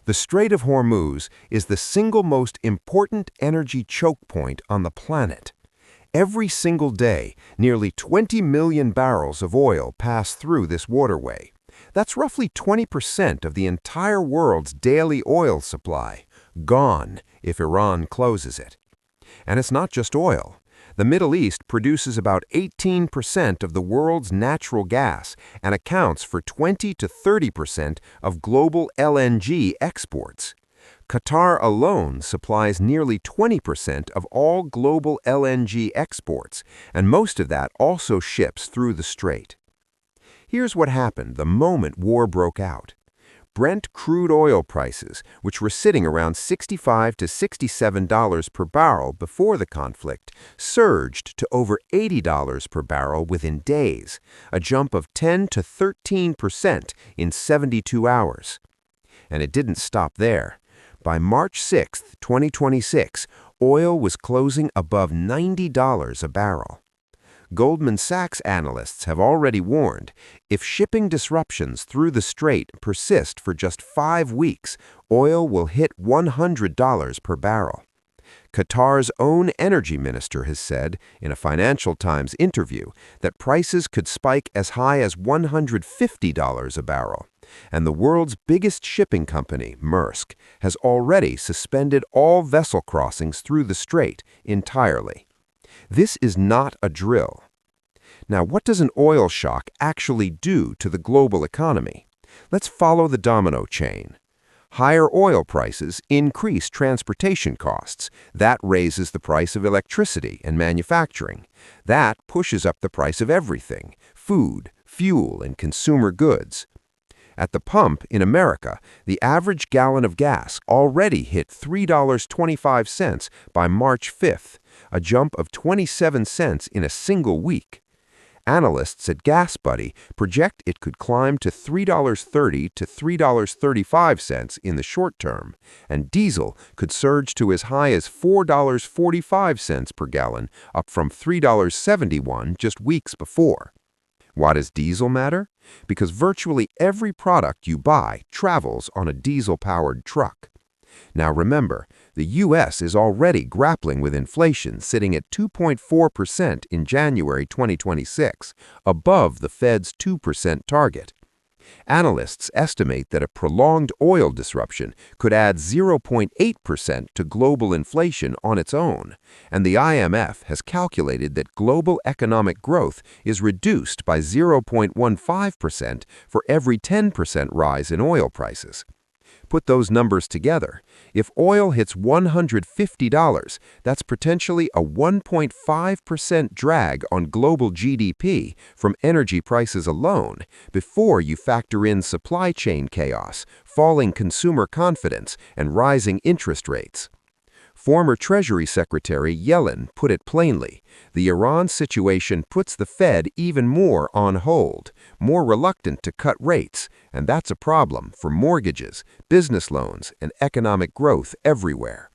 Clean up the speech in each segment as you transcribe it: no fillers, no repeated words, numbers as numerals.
The Strait of Hormuz is the single most important energy choke point on the planet. Every single day, nearly 20 million barrels of oil pass through this waterway. That's roughly 20% of the entire world's daily oil supply, gone if Iran closes it. And it's not just oil. The Middle East produces about 18% of the world's natural gas and accounts for 20 to 30% of global LNG exports. Qatar alone supplies nearly 20% of all global LNG exports, and most of that also ships through the strait. Here's what happened the moment war broke out. Brent crude oil prices, which were sitting around $65 to $67 per barrel before the conflict, surged to over $80 per barrel within days, a jump of 10 to 13% in 72 hours. And it didn't stop there. By March 6, 2026, oil was closing above $90 a barrel. Goldman Sachs analysts have already warned, if shipping disruptions through the strait persist for just 5 weeks, oil will hit $100 per barrel. Qatar's own energy minister has said, in a Financial Times interview, that prices could spike as high as $150 a barrel. And the world's biggest shipping company, Maersk, has already suspended all vessel crossings through the strait entirely. This is not a drill. Now, what does an oil shock actually do to the global economy? Let's follow the domino chain. Higher oil prices increase transportation costs. That raises the price of electricity and manufacturing. That pushes up the price of everything: food, fuel, and consumer goods. At the pump in America, the average gallon of gas already hit $3.25 by March 5th, a jump of 27 cents in a single week. Analysts at GasBuddy project it could climb to $3.30 to $3.35 in the short term, and diesel could surge to as high as $4.45 per gallon, up from $3.71 just weeks before. Why does diesel matter? Because virtually every product you buy travels on a diesel-powered truck. Now remember, the U.S. is already grappling with inflation sitting at 2.4% in January 2026, above the Fed's 2% target. Analysts estimate that a prolonged oil disruption could add 0.8% to global inflation on its own, and the IMF has calculated that global economic growth is reduced by 0.15% for every 10% rise in oil prices. Put those numbers together. If oil hits $150, that's potentially a 1.5% drag on global GDP from energy prices alone, before you factor in supply chain chaos, falling consumer confidence, and rising interest rates. Former Treasury Secretary Yellen put it plainly, the Iran situation puts the Fed even more on hold, more reluctant to cut rates, and that's a problem for mortgages, business loans, and economic growth everywhere.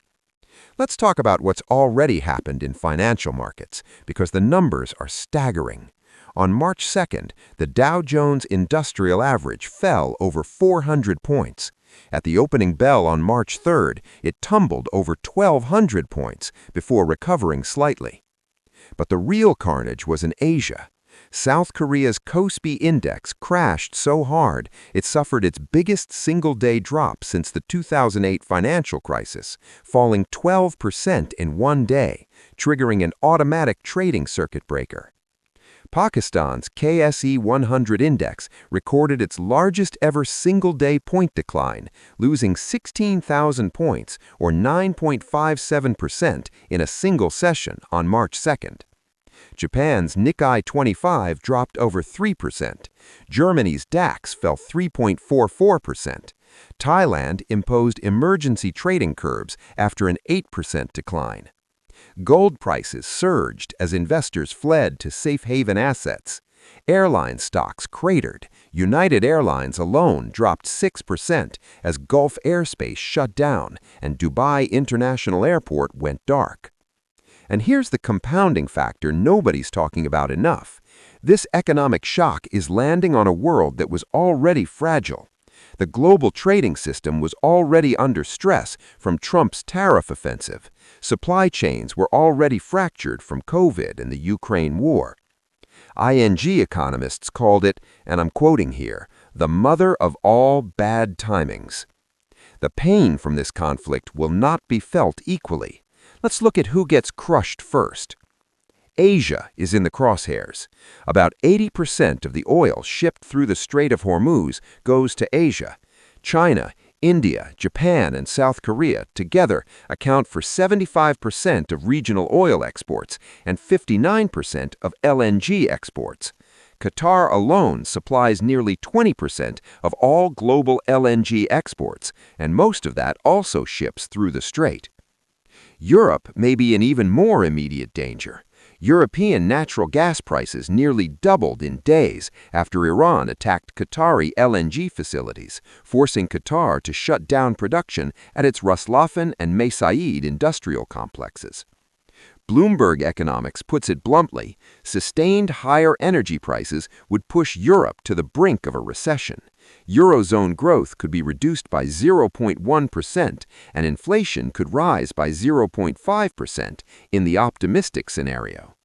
Let's talk about what's already happened in financial markets, because the numbers are staggering. On March 2nd, the Dow Jones Industrial Average fell over 400 points. At the opening bell on March 3rd, it tumbled over 1,200 points before recovering slightly. But the real carnage was in Asia. South Korea's Kospi Index crashed so hard it suffered its biggest single-day drop since the 2008 financial crisis, falling 12% in one day, triggering an automatic trading circuit breaker. Pakistan's KSE 100 index recorded its largest ever single-day point decline, losing 16,000 points, or 9.57% in a single session on March 2nd. Japan's Nikkei 25 dropped over 3%. Germany's DAX fell 3.44%. Thailand imposed emergency trading curbs after an 8% decline. Gold prices surged as investors fled to safe haven assets. Airline stocks cratered. United Airlines alone dropped 6% as Gulf airspace shut down and Dubai International Airport went dark. And here's the compounding factor nobody's talking about enough. This economic shock is landing on a world that was already fragile. The global trading system was already under stress from Trump's tariff offensive. Supply chains were already fractured from COVID and the Ukraine war. ING economists called it, and I'm quoting here, the mother of all bad timings. The pain from this conflict will not be felt equally. Let's look at who gets crushed first. Asia is in the crosshairs. About 80% of the oil shipped through the Strait of Hormuz goes to Asia. China, India, Japan, and South Korea together account for 75% of regional oil exports and 59% of LNG exports. Qatar alone supplies nearly 20% of all global LNG exports, and most of that also ships through the strait. Europe may be in even more immediate danger. European natural gas prices nearly doubled in days after Iran attacked Qatari LNG facilities, forcing Qatar to shut down production at its Raslafen and Mesaid industrial complexes. Bloomberg Economics puts it bluntly, sustained higher energy prices would push Europe to the brink of a recession. Eurozone growth could be reduced by 0.1% and inflation could rise by 0.5% in the optimistic scenario.